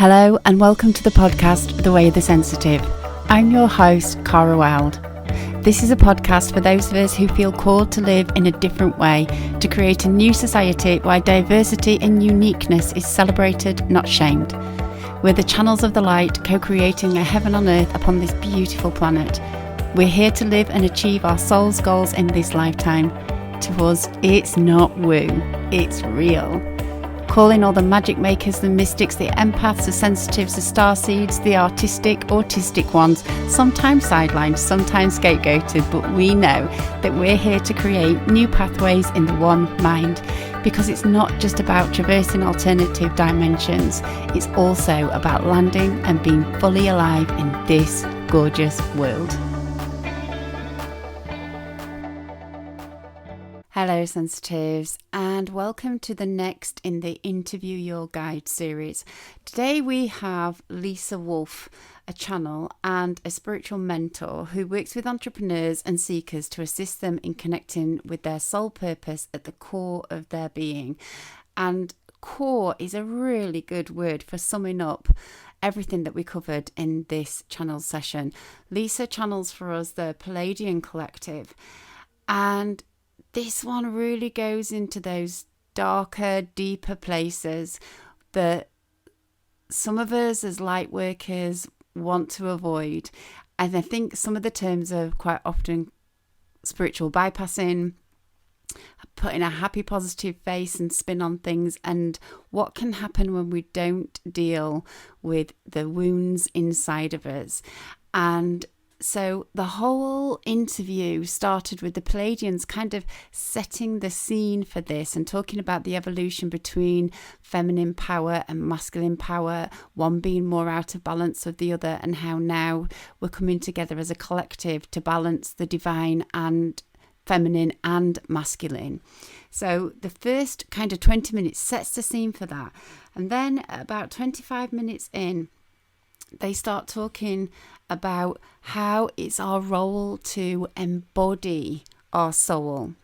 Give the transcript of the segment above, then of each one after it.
Hello and welcome to the podcast, The Way of the Sensitive. I'm your host, Cara Wild. This is a podcast for those of us who feel called to live in a different way, to create a new society where diversity and uniqueness is celebrated, not shamed. We're the channels of the light, co-creating a heaven on earth upon this beautiful planet. We're here to live and achieve our soul's goals in this lifetime. To us, it's not woo, it's real. Calling all the magic makers, the mystics, the empaths, the sensitives, the starseeds, the autistic ones, sometimes sidelined, sometimes scapegoated, but we know that we're here to create new pathways in the one mind, because it's not just about traversing alternative dimensions, it's also about landing and being fully alive in this gorgeous world. Hello sensitives, and welcome to the next in the Interview Your Guide series. Today we have Lisa Wolfe, a channel and a spiritual mentor who works with entrepreneurs and seekers to assist them in connecting with their soul purpose at the core of their being. And core is a really good word for summing up everything that we covered in this channel session. Lisa channels for us the Palladian Collective, and this one really goes into those darker, deeper places that some of us as light workers want to avoid. And I think some of the terms are quite often spiritual bypassing, putting a happy, positive face and spin on things, and what can happen when we don't deal with the wounds inside of us. And so the whole interview started with the Palladians kind of setting the scene for this and talking about the evolution between feminine power and masculine power, one being more out of balance of the other, and how now we're coming together as a collective to balance the divine and feminine and masculine. So the first kind of 20 minutes sets the scene for that. And then about 25 minutes in, they start talking about how it's our role to embody our soul.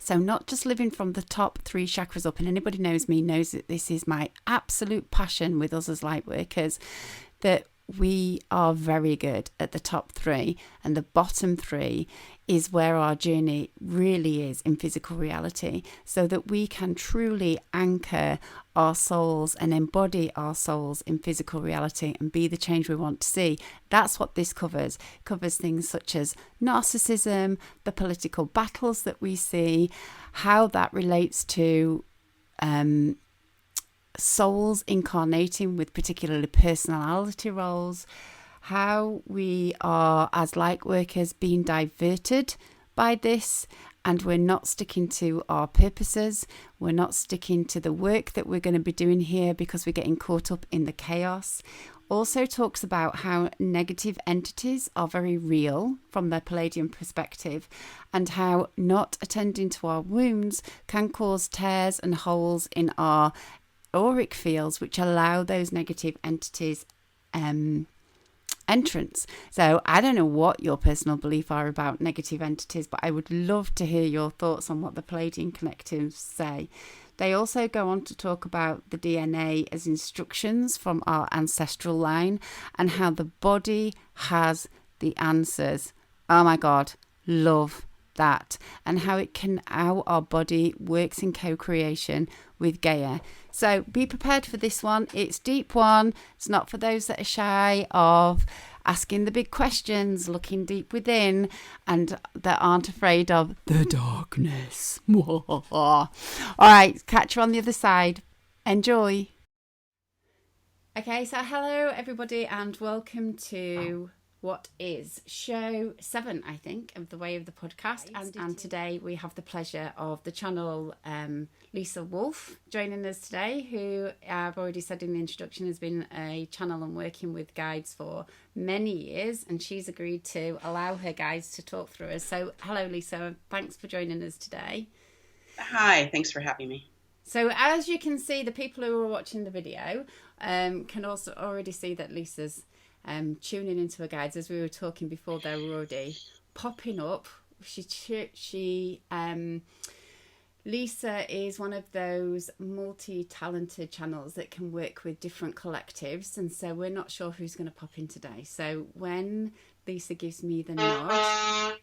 So not just living from the top 3 chakras up, and anybody knows me knows that this is my absolute passion with us as light workers, that we are very good at the top 3, and the bottom 3 is where our journey really is in physical reality, so that we can truly anchor our souls and embody our souls in physical reality and be the change we want to see. That's what this covers. It covers things such as narcissism, the political battles that we see, how that relates to souls incarnating with particularly personality roles, how we are as light workers being diverted by this, and we're not sticking to our purposes, we're not sticking to the work that we're going to be doing here because we're getting caught up in the chaos. Also talks about how negative entities are very real from the Palladian perspective, and how not attending to our wounds can cause tears and holes in our auric fields, which allow those negative entities entrance. So I don't know what your personal belief are about negative entities, but I would love to hear your thoughts on what the Palladian collectives say. They also go on to talk about the DNA as instructions from our ancestral line, and how the body has the answers. Oh my God, love that. And how our body works in co-creation with Gaia. So be prepared for this one. It's deep one. It's not for those that are shy of asking the big questions, looking deep within, and that aren't afraid of the darkness. All right, catch you on the other side. Enjoy. Okay, so hello everybody and welcome to what is show 7, I think, of The Way of the Podcast. And today we have the pleasure of the channel Lisa Wolfe joining us today, who I've already said in the introduction has been a channel and working with guides for many years, and she's agreed to allow her guides to talk through us. So hello Lisa, thanks for joining us today. Hi, thanks for having me. So as you can see, the people who are watching the video can also already see that Lisa's tuning into her guides. As we were talking before, they were already popping up. She Lisa is one of those multi-talented channels that can work with different collectives, and so we're not sure who's going to pop in today. So when Lisa gives me the nod,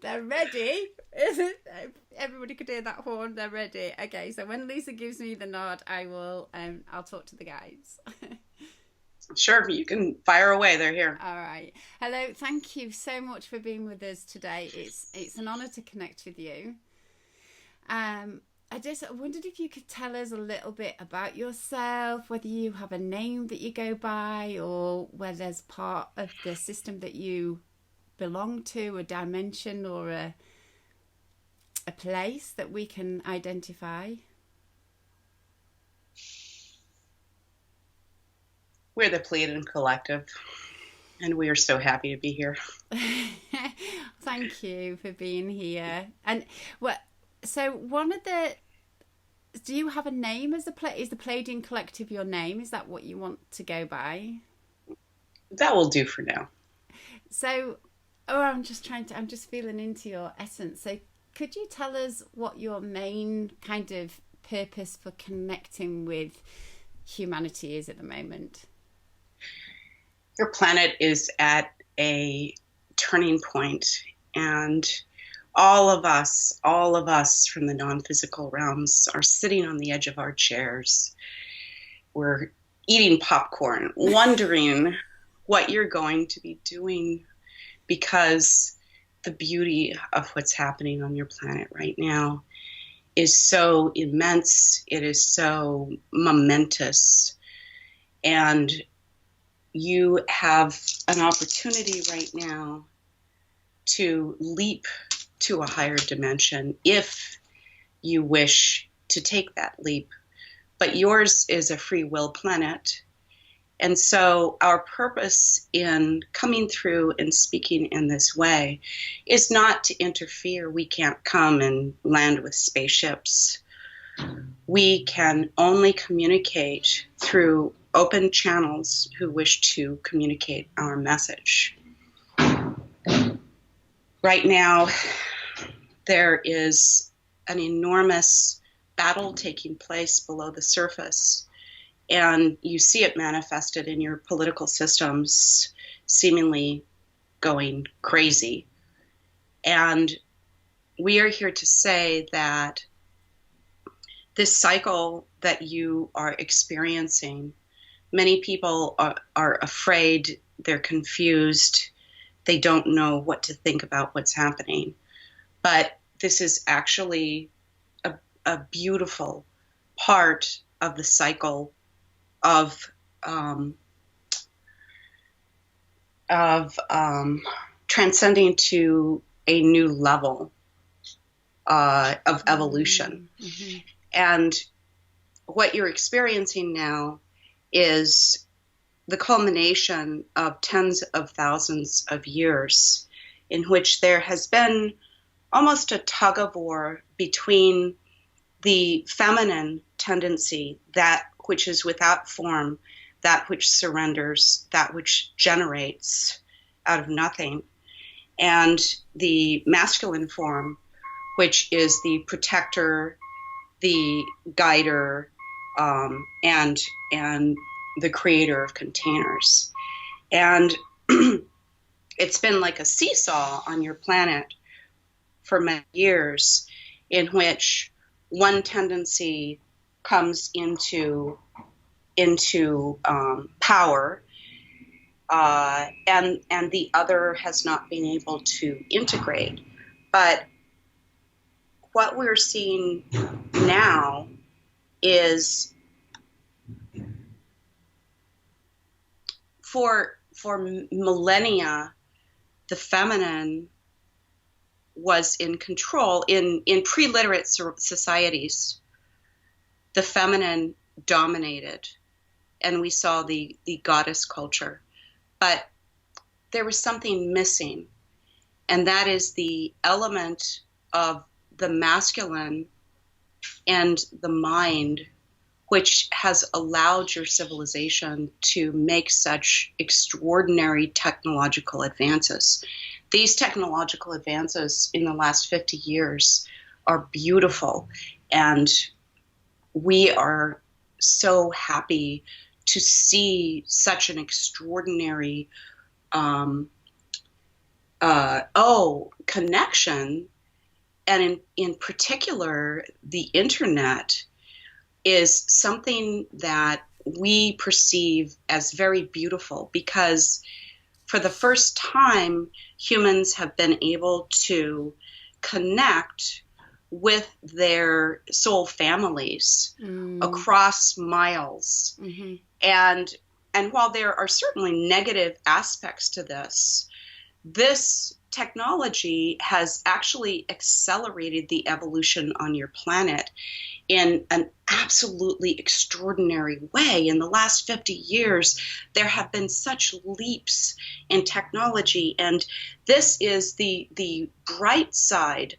they're ready. Everybody could hear that horn. They're ready. Okay, so when Lisa gives me the nod, I will. I'll talk to the guides. Sure, you can fire away. They're here. All right. Hello. Thank you so much for being with us today. It's an honor to connect with you. I just wondered if you could tell us a little bit about yourself, whether you have a name that you go by, or whether there's part of the system that you belong to, a dimension or a place that we can identify. We're the Pleiadian Collective, and we are so happy to be here. Thank you for being here. And what? So one of the. Do you have a name as is the Pleiadian Collective your name? Is that what you want to go by? That will do for now. So, I'm just feeling into your essence. So could you tell us what your main kind of purpose for connecting with humanity is at the moment? Your planet is at a turning point, and all of us from the non-physical realms are sitting on the edge of our chairs. We're eating popcorn, wondering what you're going to be doing, because the beauty of what's happening on your planet right now is so immense. It is so momentous. And you have an opportunity right now to leap to a higher dimension if you wish to take that leap. But yours is a free will planet. And so our purpose in coming through and speaking in this way is not to interfere. We can't come and land with spaceships. We can only communicate through open channels who wish to communicate our message. Right now, there is an enormous battle taking place below the surface, and you see it manifested in your political systems seemingly going crazy. And we are here to say that this cycle that you are experiencing, many people are afraid, they're confused, they don't know what to think about what's happening. But this is actually a beautiful part of the cycle of transcending to a new level of evolution. Mm-hmm. And what you're experiencing now is the culmination of tens of thousands of years in which there has been almost a tug of war between the feminine tendency, that which is without form, that which surrenders, that which generates out of nothing, and the masculine form, which is the protector, the guider, and the creator of containers. And it's been like a seesaw on your planet for many years, in which one tendency comes into power, and the other has not been able to integrate. But what we're seeing now is for millennia, the feminine was in control. In pre-literate societies, the feminine dominated, and we saw the goddess culture. But there was something missing, and that is the element of the masculine and the mind which has allowed your civilization to make such extraordinary technological advances. These technological advances in the last 50 years are beautiful, and we are so happy to see such an extraordinary connection. And in particular, the internet is something that we perceive as very beautiful, because for the first time, humans have been able to connect with their soul families across miles. Mm-hmm. And while there are certainly negative aspects to this technology has actually accelerated the evolution on your planet in an absolutely extraordinary way. In the last 50 years, there have been such leaps in technology, and this is the bright side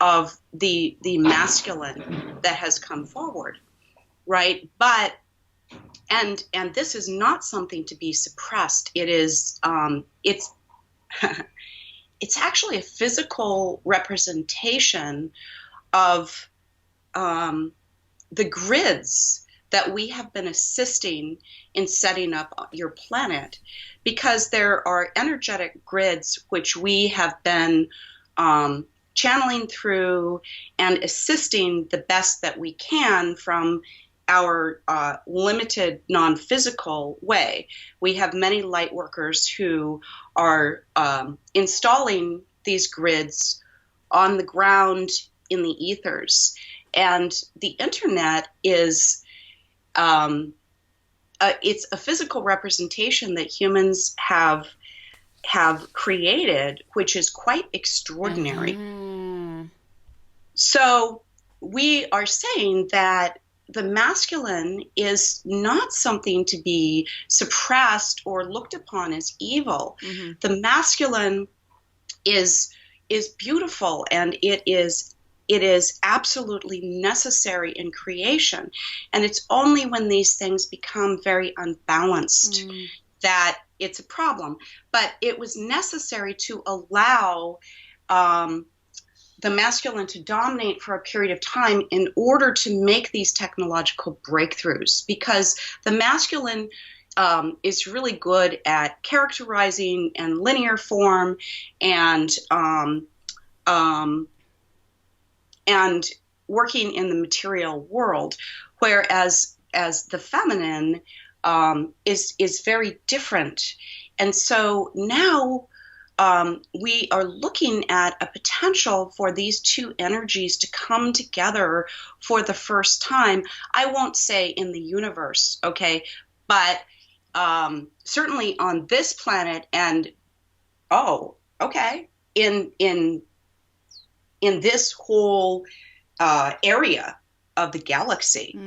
of the masculine that has come forward, right? But and this is not something to be suppressed. It is it's it's actually a physical representation of the grids that we have been assisting in setting up your planet, because there are energetic grids which we have been channeling through and assisting the best that we can from our limited non-physical way. We have many light workers who are installing these grids on the ground in the ethers. And the internet is it's a physical representation that humans have created, which is quite extraordinary. Mm-hmm. So we are saying that the masculine is not something to be suppressed or looked upon as evil. Mm-hmm. The masculine is beautiful, and it is absolutely necessary in creation. And it's only when these things become very unbalanced that it's a problem. But it was necessary to allow the masculine to dominate for a period of time in order to make these technological breakthroughs, because the masculine is really good at characterizing and linear form and working in the material world, whereas the feminine is very different. And so now we are looking at a potential for these two energies to come together for the first time. I won't say in the universe, okay, but certainly on this planet, and in this whole area of the galaxy.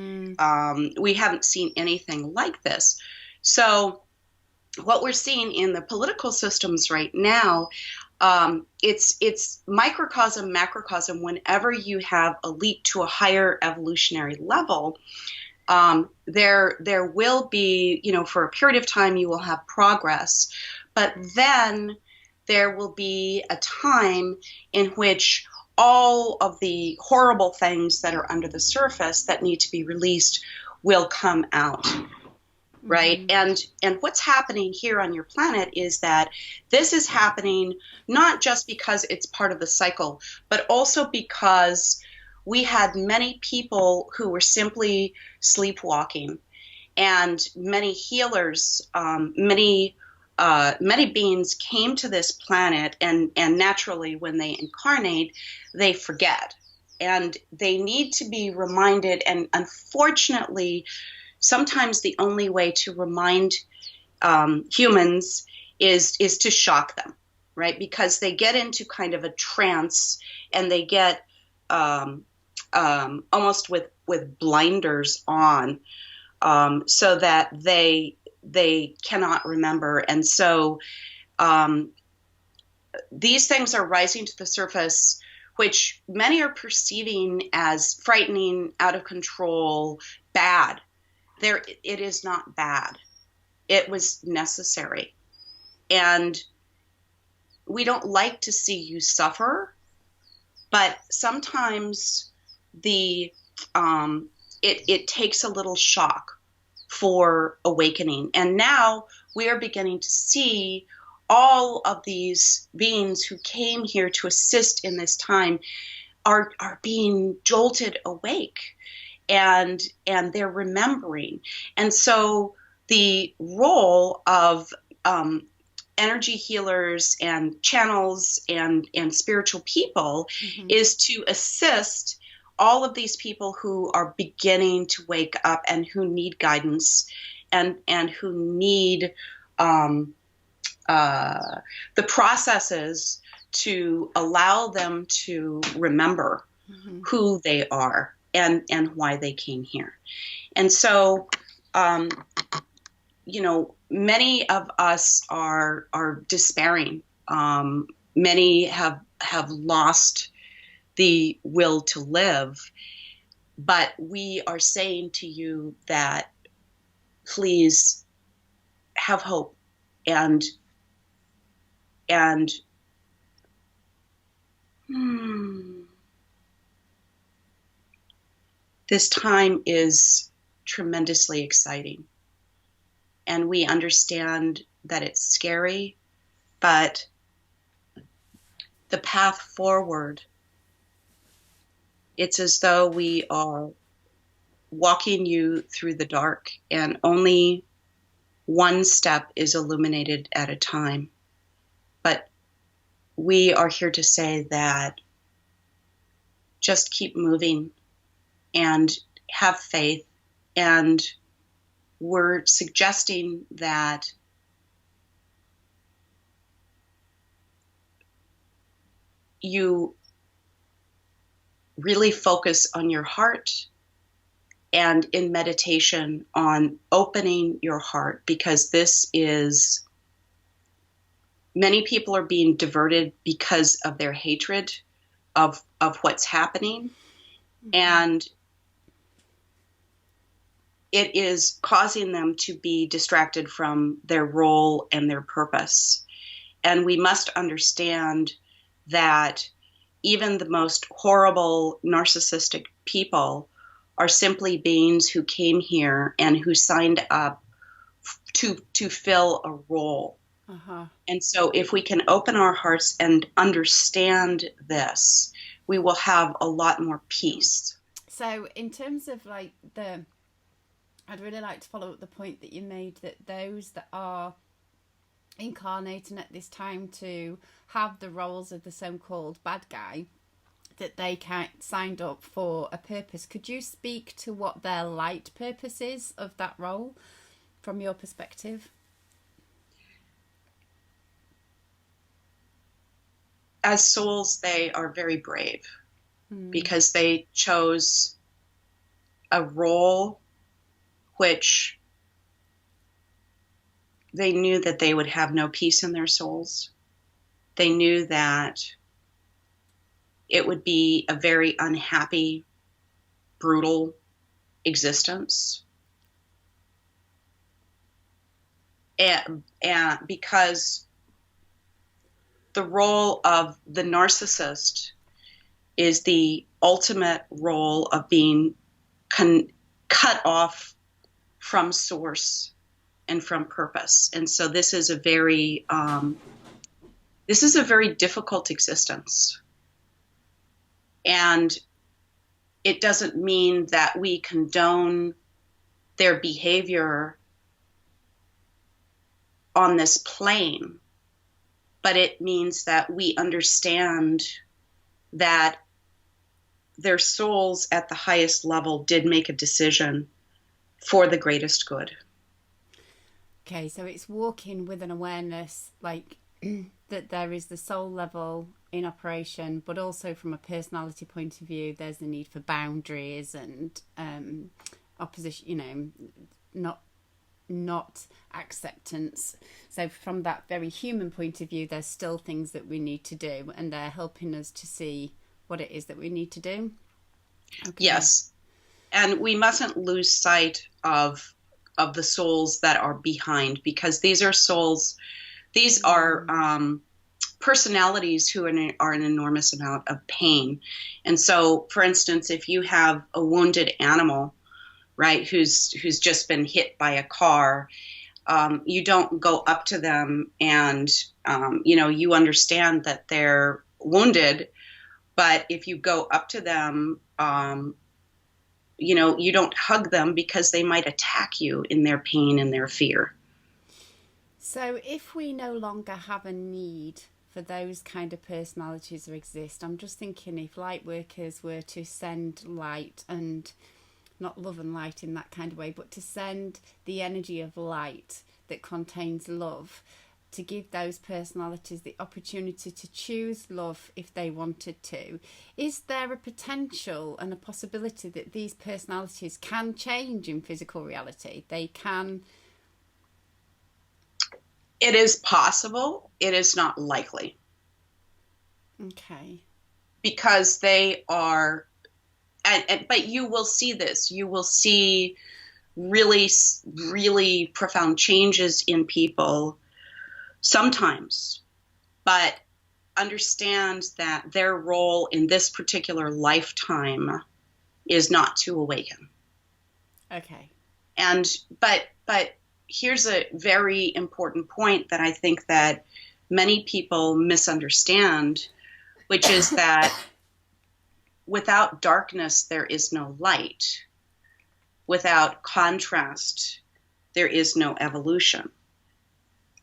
We haven't seen anything like this. So what we're seeing in the political systems right now, it's microcosm, macrocosm. Whenever you have a leap to a higher evolutionary level, there will be, for a period of time, you will have progress, but then there will be a time in which all of the horrible things that are under the surface that need to be released will come out. Right. And what's happening here on your planet is that this is happening not just because it's part of the cycle, but also because we had many people who were simply sleepwalking, and many healers, many beings came to this planet, and naturally when they incarnate, they forget, and they need to be reminded. And unfortunately, sometimes the only way to remind humans is to shock them, right? Because they get into kind of a trance, and they get almost with blinders on, so that they cannot remember. And so these things are rising to the surface which many are perceiving as frightening, out of control, bad. It is not bad. It was necessary. And we don't like to see you suffer, but sometimes it takes a little shock for awakening. And now we are beginning to see all of these beings who came here to assist in this time are being jolted awake, and they're remembering. And so the role of energy healers and channels and spiritual people is to assist all of these people who are beginning to wake up and who need guidance and who need the processes to allow them to remember who they are and why they came here. And so, many of us are despairing. Many have lost the will to live, but we are saying to you that please have hope and this time is tremendously exciting. And we understand that it's scary, but the path forward, it's as though we are walking you through the dark, and only one step is illuminated at a time. But we are here to say that just keep moving and have faith. And we're suggesting that you really focus on your heart and in meditation on opening your heart, because this is, many people are being diverted because of their hatred of what's happening. And it is causing them to be distracted from their role and their purpose. And we must understand that even the most horrible narcissistic people are simply beings who came here and who signed up to fill a role. And so if we can open our hearts and understand this, we will have a lot more peace. So in terms of like I'd really like to follow up the point that you made, that those that are incarnating at this time to have the roles of the so-called bad guy, that they signed up for a purpose. Could you speak to what their light purpose is of that role from your perspective? As souls, they are very brave because they chose a role which they knew that they would have no peace in their souls. They knew that it would be a very unhappy, brutal existence. And because the role of the narcissist is the ultimate role of being cut off from source and from purpose. And so this is a very difficult existence. And it doesn't mean that we condone their behavior on this plane, but it means that we understand that their souls at the highest level did make a decision for the greatest good. Okay, so it's walking with an awareness, like that there is the soul level in operation, but also from a personality point of view, there's the need for boundaries and opposition, not acceptance. So from that very human point of view, there's still things that we need to do, and they're helping us to see what it is that we need to do. Okay. Yes. And we mustn't lose sight of the souls that are behind, because these are souls, these are personalities who are an enormous amount of pain. And so, for instance, if you have a wounded animal, right, who's just been hit by a car, you don't go up to them and you understand that they're wounded, but if you go up to them, you don't hug them because they might attack you in their pain and their fear. So if we no longer have a need for those kind of personalities to exist, I'm just thinking if light workers were to send light, and not love and light in that kind of way, but to send the energy of light that contains love, to give those personalities the opportunity to choose love if they wanted to, is there a potential and a possibility that these personalities can change in physical reality? They can. It is possible. It is not likely. Okay. Because they are, but you will see this. You will see really, really profound changes in people sometimes, but understand that their role in this particular lifetime is not to awaken. Okay. And but here's a very important point that I think that many people misunderstand, which is that without darkness there is no light. Without contrast there is no evolution.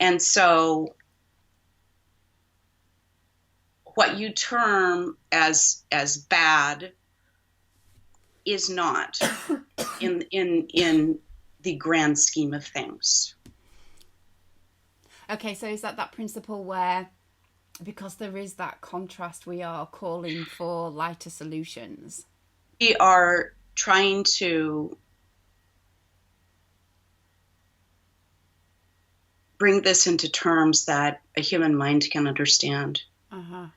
And so what you term as bad is not in the grand scheme of things. Okay, so is that principle where, because there is that contrast, we are calling for lighter solutions? We are trying to bring this into terms that a human mind can understand. Uh-huh.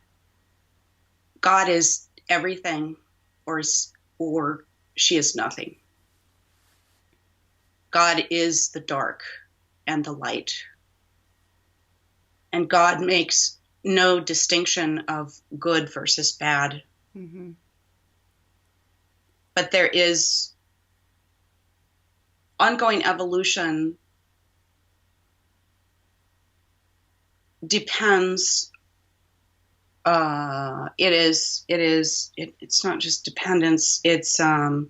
God is everything, or she is nothing. God is the dark and the light. And God makes no distinction of good versus bad. Mm-hmm. But there is ongoing evolution depends. It's not just dependence. It's the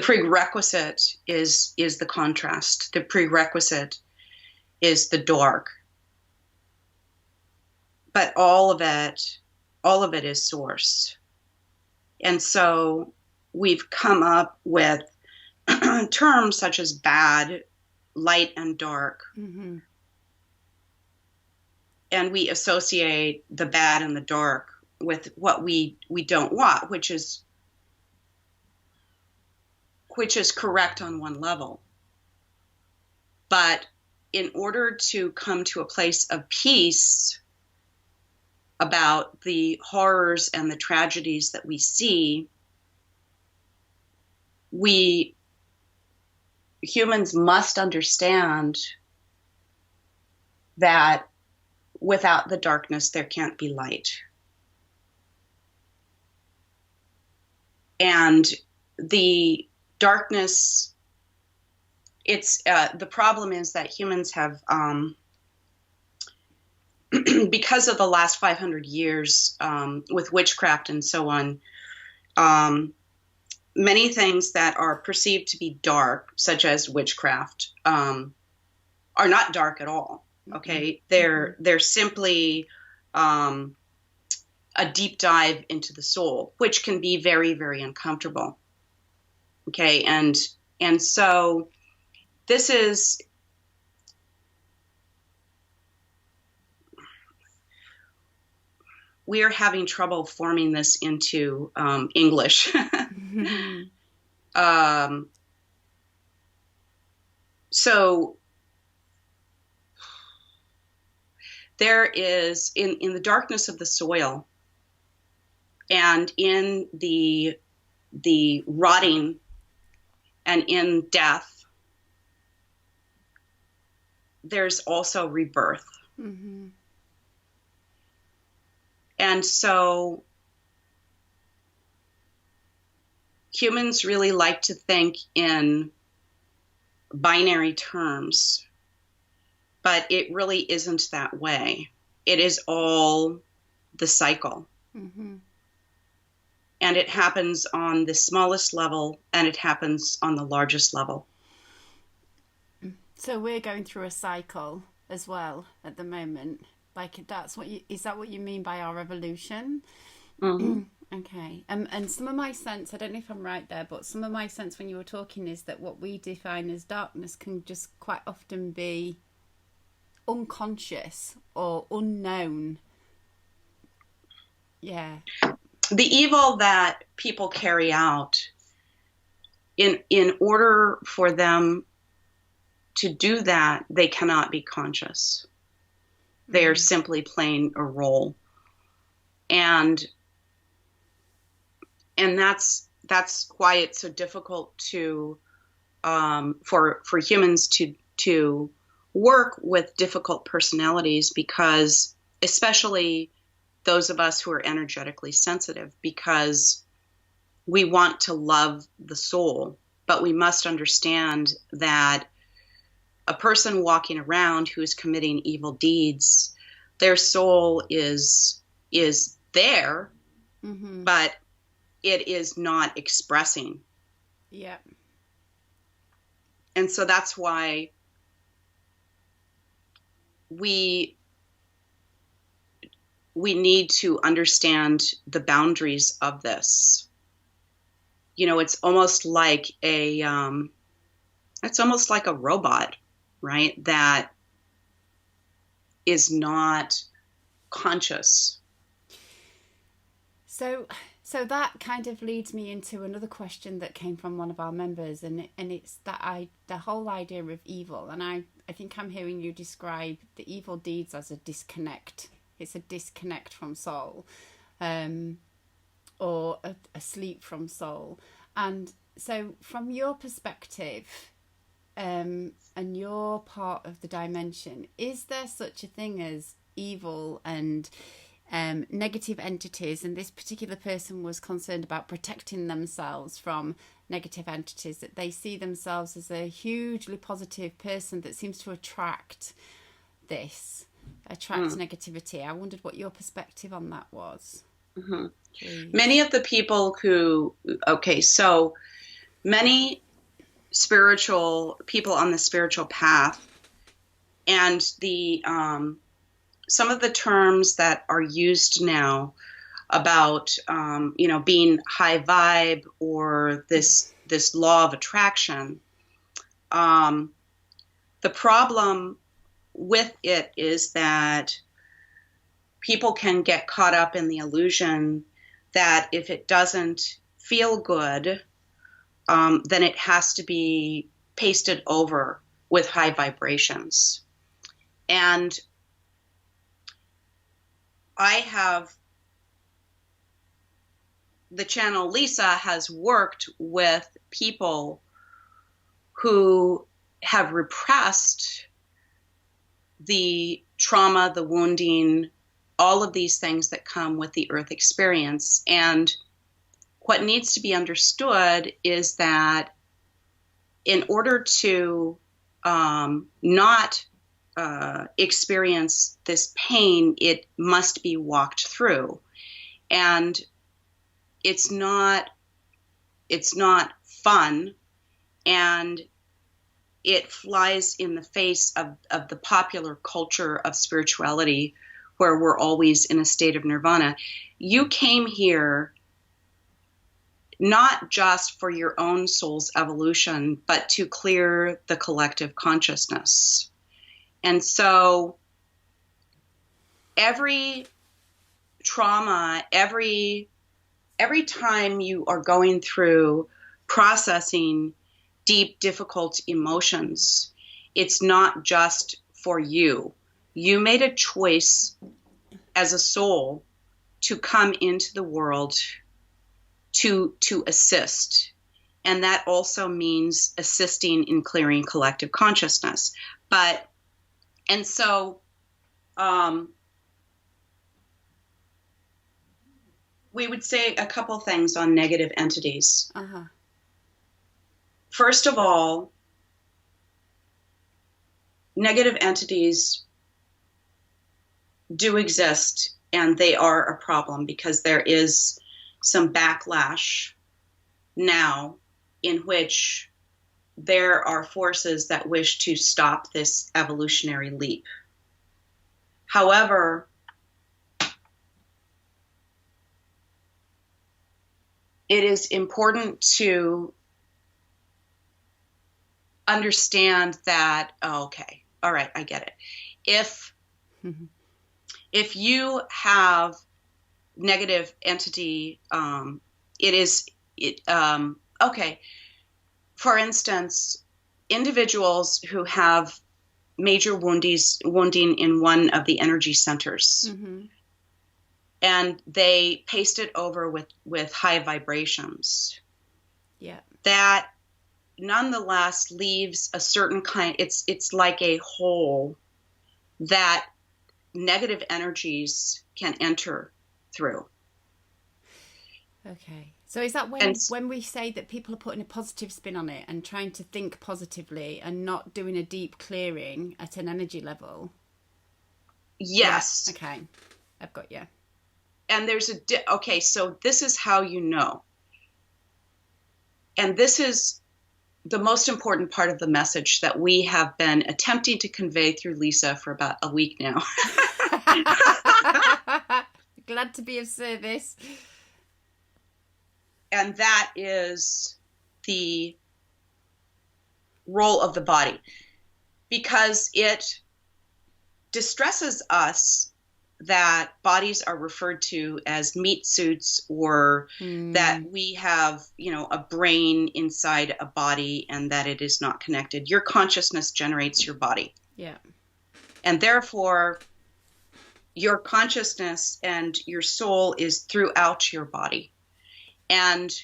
prerequisite is the contrast. The prerequisite is the dark. But all of it is source. And so we've come up with terms such as bad, light, and dark. Mm-hmm. And we associate the bad and the dark with what we don't want, which is correct on one level. But in order to come to a place of peace about the horrors and the tragedies that we see, we humans must understand that without the darkness, there can't be light. And the darkness, it's the problem is that humans have, because of the last 500 years with witchcraft and so on, many things that are perceived to be dark, such as witchcraft, are not dark at all. Okay, they're simply a deep dive into the soul, which can be very, very uncomfortable. Okay, and so this is we are having trouble forming this into English. So there is in the darkness of the soil, And in the rotting and in death, there's also rebirth. Mm-hmm. And so humans really like to think in binary terms, but it really isn't that way. It is all the cycle. Mm-hmm. And it happens on the smallest level and it happens on the largest level. So we're going through a cycle as well at the moment. Like that's what you is that what you mean by our evolution? Mm-hmm. Okay. And some of my sense, I don't know if I'm right there, but some of my sense when you were talking is that what we define as darkness can just quite often be unconscious or unknown. Yeah. The evil that people carry out, in order for them to do that, they cannot be conscious. They are Mm. simply playing a role. And that's why it's so difficult to for humans to work with difficult personalities, because especially those of us who are energetically sensitive, because we want to love the soul, but we must understand that a person walking around who is committing evil deeds, their soul is there, Mm-hmm. but it is not expressing. Yeah. And so that's why we we need to understand the boundaries of this. You know, it's almost like a robot, right? That is not conscious. So that kind of leads me into another question that came from one of our members, and it's the whole idea of evil, and I think I'm hearing you describe the evil deeds as a disconnect. It's a disconnect from soul, um, or a sleep from soul, and so from your perspective, and your part of the dimension, is there such a thing as evil and negative entities? And this particular person was concerned about protecting themselves from negative entities, that they see themselves as a hugely positive person that seems to attract Mm. negativity. I wondered what your perspective on that was, Mm-hmm. please. Many of the people who, okay, so many spiritual people on the spiritual path, and the some of the terms that are used now about being high vibe or this law of attraction. Um, the problem with it is that people can get caught up in the illusion that if it doesn't feel good, then it has to be pasted over with high vibrations. And I have the channel Lisa has worked with people who have repressed the trauma, the wounding, all of these things that come with the earth experience. And what needs to be understood is that in order to not experience this pain, it must be walked through. And it's not fun, and it flies in the face of the popular culture of spirituality, where we're always in a state of nirvana. You came here not just for your own soul's evolution, but to clear the collective consciousness. And so every trauma, every time you are going through processing deep, difficult emotions, it's not just for you. You made a choice as a soul to come into the world to assist. And that also means assisting in clearing collective consciousness. And so we would say a couple things on negative entities. Uh-huh. First of all, negative entities do exist, and they are a problem because there is some backlash now in which there are forces that wish to stop this evolutionary leap. However, it is important to understand that, oh, okay, all right, I get it. If you have negative entity, okay. For instance, individuals who have major wounding in one of the energy centers, and they paste it over with high vibrations. Yeah. That nonetheless leaves a certain kind, it's like a hole that negative energies can enter through. Okay. So is that when we say that people are putting a positive spin on it and trying to think positively and not doing a deep clearing at an energy level? Yes. Yeah. Okay. I've got you. And there's okay, so this is how you know. And this is the most important part of the message that we have been attempting to convey through Lisa for about a week now. Glad to be of service. And that is the role of the body, because it distresses us that bodies are referred to as meat suits, or that we have, a brain inside a body and that it is not connected. Your consciousness generates your body. Yeah. And therefore, your consciousness and your soul is throughout your body. And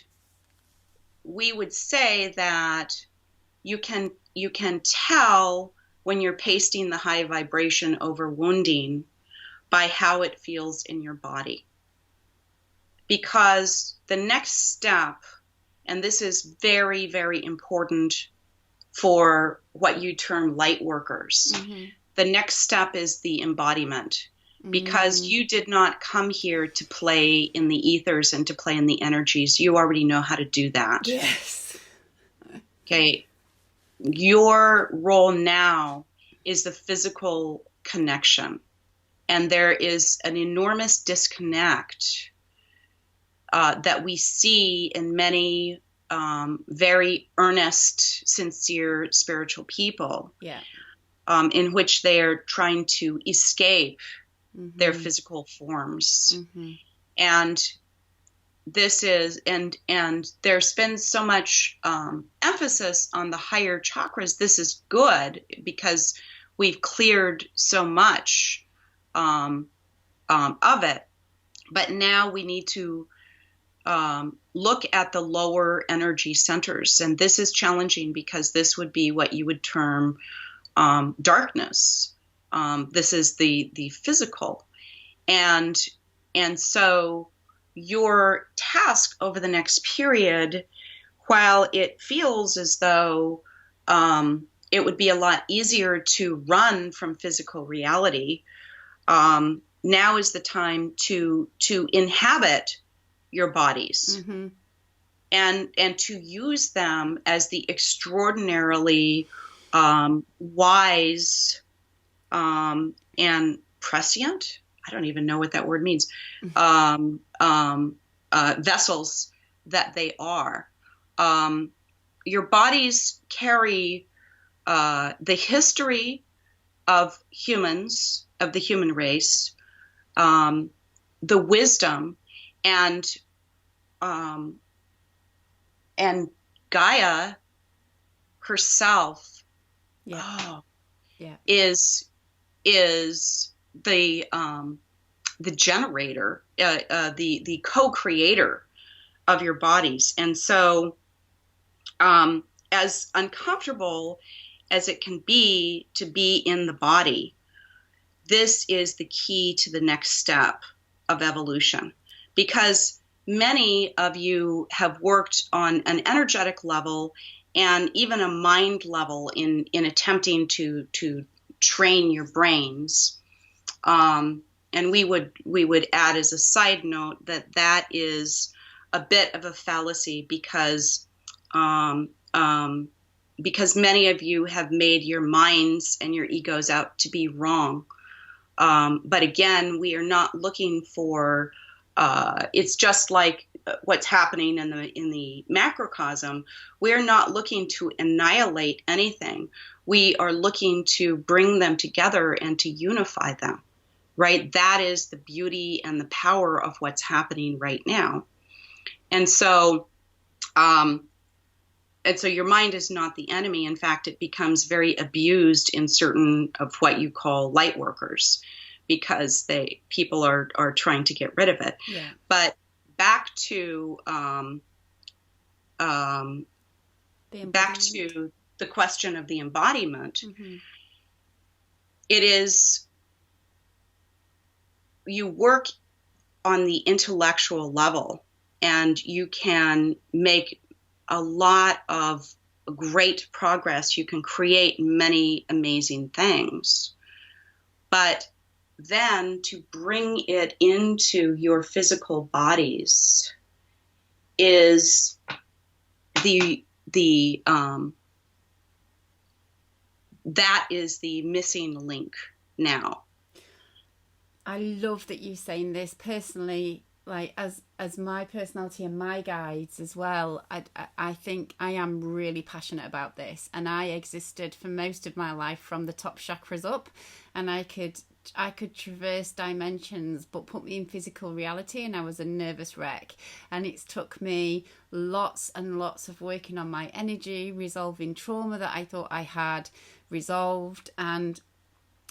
we would say that you can tell when you're pasting the high vibration over wounding by how it feels in your body. Because the next step, and this is very, very important for what you term light workers, the next step is the embodiment. Because you did not come here to play in the ethers and to play in the energies. You already know how to do that. Yes. Okay. Your role now is the physical connection. And there is an enormous disconnect that we see in many very earnest, sincere spiritual people. Yeah. In which they are trying to escape their physical forms. And this is, and there's been so much emphasis on the higher chakras. This is good because we've cleared so much of it. But now we need to look at the lower energy centers. And this is challenging because this would be what you would term darkness. This is the physical. And so your task over the next period, while it feels as though it would be a lot easier to run from physical reality, now is the time to inhabit your bodies and to use them as the extraordinarily wise and prescient, I don't even know what that word means, vessels that they are. Your bodies carry the history of humans, of the human race, the wisdom, and Gaia herself is the the generator, the co-creator of your bodies. And so, as uncomfortable as it can be to be in the body, this is the key to the next step of evolution, because many of you have worked on an energetic level and even a mind level in attempting to train your brains. And we would add as a side note that that is a bit of a fallacy, because many of you have made your minds and your egos out to be wrong. But again, we are not looking for. It's just like what's happening in the macrocosm. We're not looking to annihilate anything. We are looking to bring them together and to unify them. Right? That is the beauty and the power of what's happening right now. And so, your mind is not the enemy. In fact, it becomes very abused in certain of what you call light workers, because people are trying to get rid of it. Yeah. But back to the question of the embodiment. Mm-hmm. It is, you work on the intellectual level, and you can make a lot of great progress. You can create many amazing things. But then to bring it into your physical bodies is that is the missing link now. I love that you're saying this. Personally, like as my personality and my guides as well, I think I am really passionate about this, and I existed for most of my life from the top chakras up, and I could traverse dimensions, but put me in physical reality and I was a nervous wreck. And it's took me lots and lots of working on my energy, resolving trauma that I thought I had resolved, and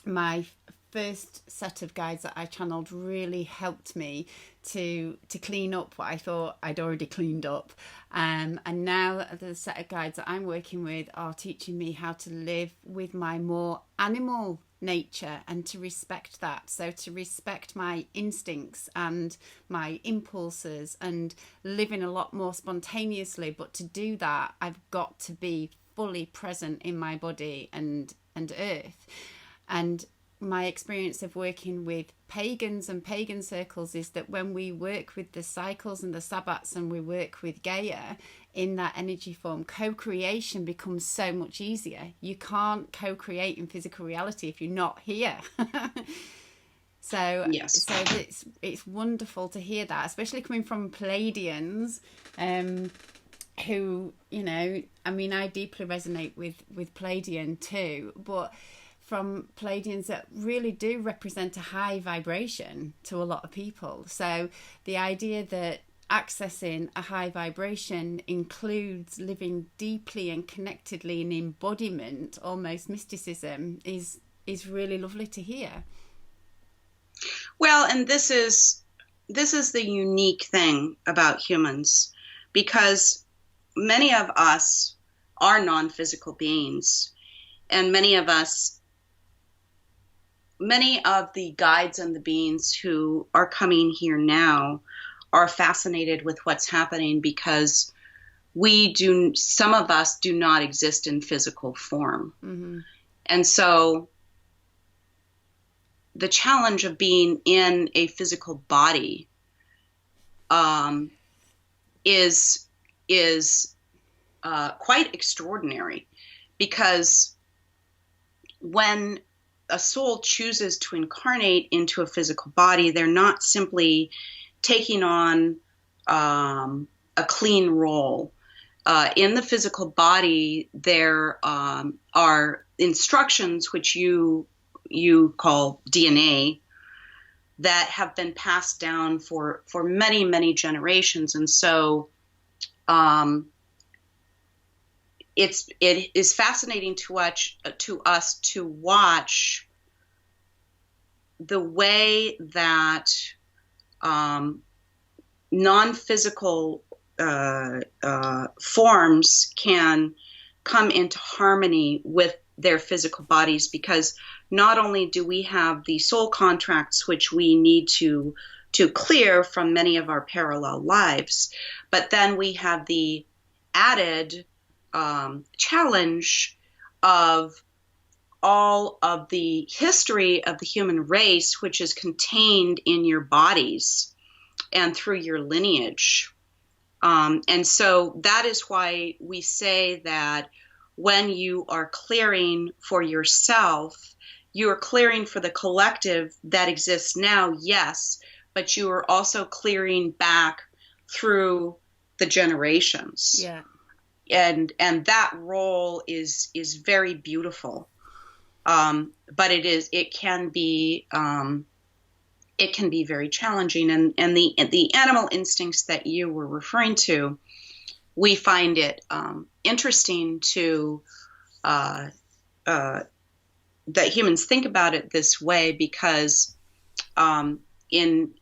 my first set of guides that I channeled really helped me to clean up what I thought I'd already cleaned up. And now the set of guides that I'm working with are teaching me how to live with my more animal nature and to respect that. So to respect my instincts and my impulses and living a lot more spontaneously. But to do that, I've got to be fully present in my body and earth. And my experience of working with pagans and pagan circles is that when we work with the cycles and the sabbats and we work with Gaia in that energy form, co-creation becomes so much easier. You can't co-create in physical reality if you're not here. So yes. So it's wonderful to hear that, especially coming from Pleiadians, who, you know, I mean, I deeply resonate with Pleiadian too, but from Pleiadians that really do represent a high vibration to a lot of people. So the idea that accessing a high vibration includes living deeply and connectedly in embodiment, almost mysticism, is really lovely to hear. Well, and this is the unique thing about humans, because many of us are non-physical beings, and many of the guides and the beings who are coming here now are fascinated with what's happening, because some of us do not exist in physical form. Mm-hmm. And so the challenge of being in a physical body is quite extraordinary, because when a soul chooses to incarnate into a physical body, they're not simply taking on a clean role. In the physical body, there are instructions, which you call DNA, that have been passed down for many, many generations. And so it is fascinating to us to watch the way that um, non-physical forms can come into harmony with their physical bodies, because not only do we have the soul contracts which we need to clear from many of our parallel lives, but then we have the added challenge of all of the history of the human race, which is contained in your bodies and through your lineage. And so that is why we say that when you are clearing for yourself, you are clearing for the collective that exists now, yes, but you are also clearing back through the generations. Yeah. And that role is very beautiful. But it can be very challenging, and the animal instincts that you were referring to, we find it interesting to that humans think about it this way, because in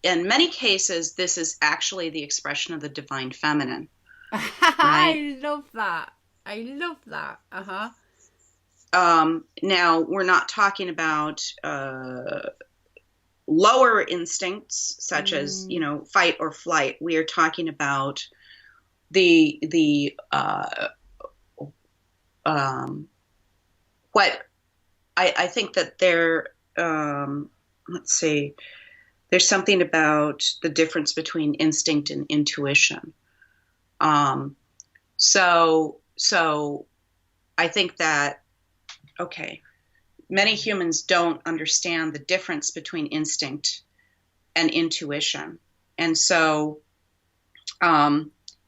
many cases this is actually the expression of the divine feminine, right? I love that. I love that. Uh-huh. Now we're not talking about lower instincts such as, fight or flight. We are talking about the what I think that let's see, there's something about the difference between instinct and intuition. So I think that, okay, many humans don't understand the difference between instinct and intuition. And so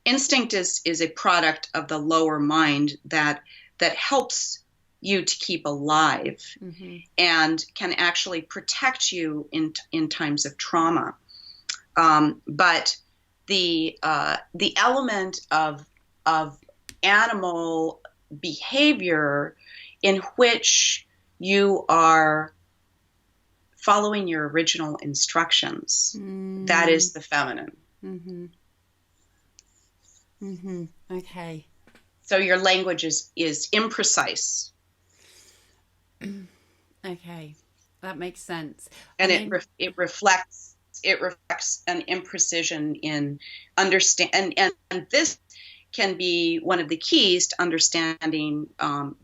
instinct is a product of the lower mind that helps you to keep alive, mm-hmm. and can actually protect you in times of trauma. But the element of animal behavior in which you are following your original instructions, that is the feminine. Mm-hmm. Mm-hmm. Okay. So your language is imprecise. Okay, that makes sense. And it reflects an imprecision in understand, and this can be one of the keys to understanding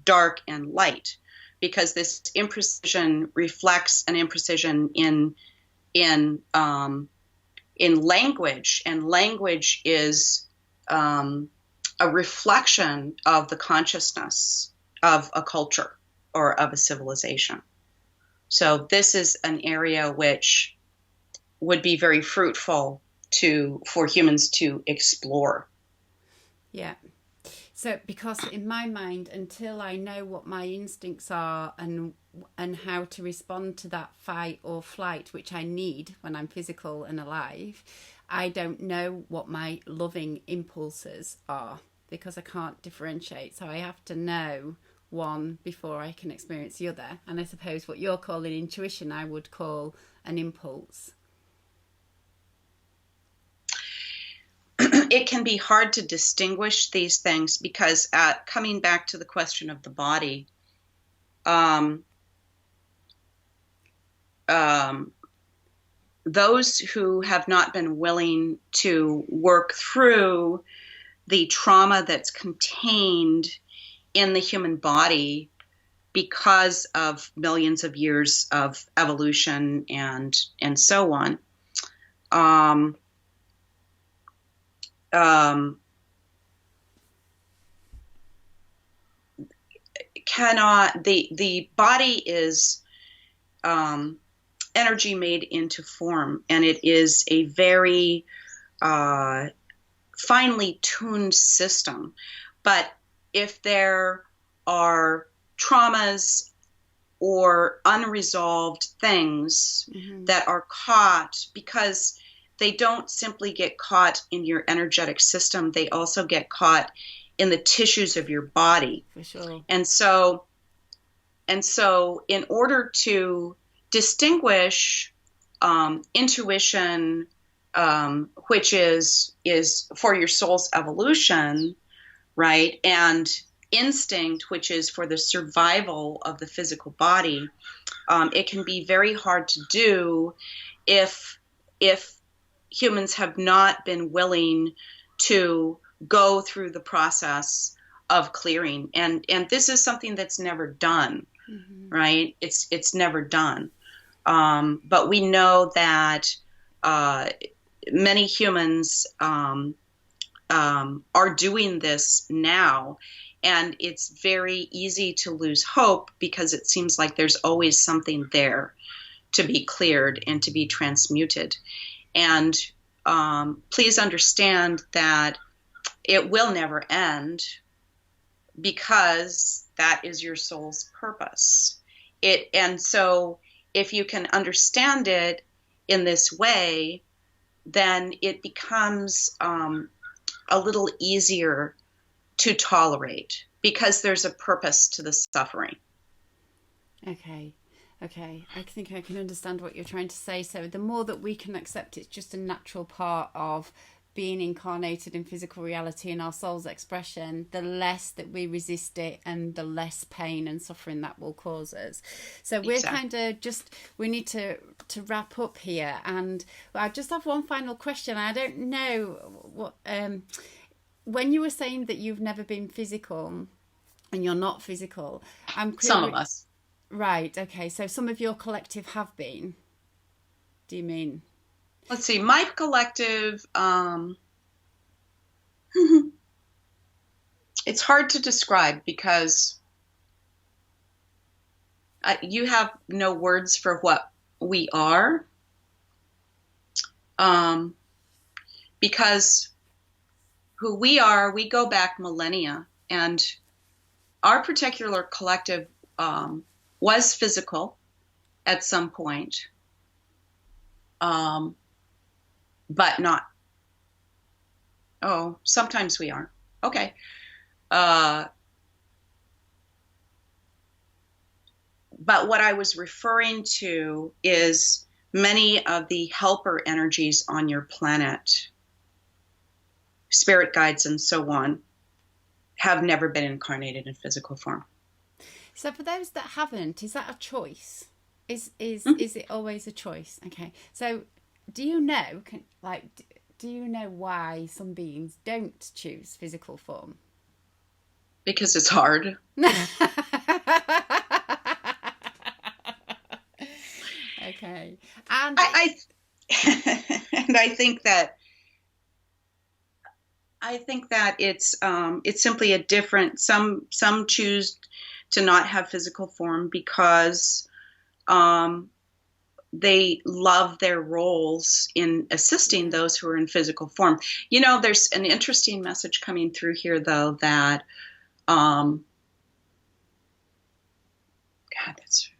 dark and light, because this imprecision reflects an imprecision in language, and language is a reflection of the consciousness of a culture or of a civilization. So this is an area which would be very fruitful for humans to explore. Yeah. So, because in my mind, until I know what my instincts are and how to respond to that fight or flight, which I need when I'm physical and alive, I don't know what my loving impulses are, because I can't differentiate. So I have to know one before I can experience the other. And I suppose what you're calling intuition, I would call an impulse. It can be hard to distinguish these things, because coming back to the question of the body, those who have not been willing to work through the trauma that's contained in the human body because of millions of years of evolution and so on, cannot, the body is energy made into form, and it is a very finely tuned system. But if there are traumas or unresolved things, mm-hmm. that are caught, because they don't simply get caught in your energetic system, they also get caught in the tissues of your body. For sure. And so in order to distinguish intuition, which is for your soul's evolution, right? And instinct, which is for the survival of the physical body. It can be very hard to do if humans have not been willing to go through the process of clearing. And this is something that's never done, right? It's never done. But we know that many humans are doing this now. And it's very easy to lose hope because it seems like there's always something there to be cleared and to be transmuted. And please understand that it will never end, because that is your soul's purpose. And so if you can understand it in this way, then it becomes a little easier to tolerate, because there's a purpose to the suffering. Okay. I think I can understand what you're trying to say. So the more that we can accept it's just a natural part of being incarnated in physical reality and our soul's expression, the less that we resist it and the less pain and suffering that will cause us. So we're kind of we need to wrap up here. And I just have one final question. I don't know what when you were saying that you've never been physical and you're not physical, I'm curious. Some of us. Right, okay. So some of your collective have been. Do you mean? Let's see, my collective, it's hard to describe because you have no words for what we are. Because who we are, we go back millennia, and our particular collective was physical at some point, but not. Oh, sometimes we are. Okay. But what I was referring to is many of the helper energies on your planet, spirit guides and so on, have never been incarnated in physical form. So for those that haven't, is that a choice? Is it always a choice? Okay. So do you know why some beings don't choose physical form? Because it's hard. Okay. And and I think that it's simply a different. Some choose to not have physical form because they love their roles in assisting those who are in physical form. You know, there's an interesting message coming through here, though, that God, that's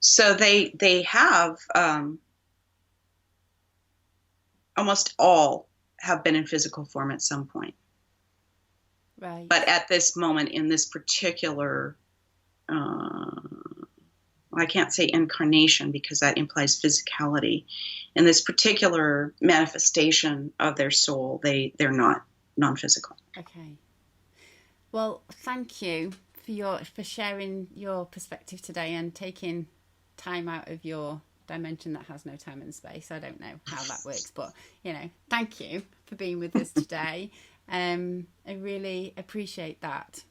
so they have almost all have been in physical form at some point. right. But at this moment, in this particular, I can't say incarnation because that implies physicality. In this particular manifestation of their soul, they're not non-physical. Okay. Well, thank you for sharing your perspective today and taking time out of your dimension that has no time and space. I don't know how that works, but thank you for being with us today. I really appreciate that.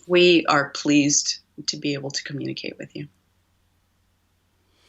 We are pleased to be able to communicate with you.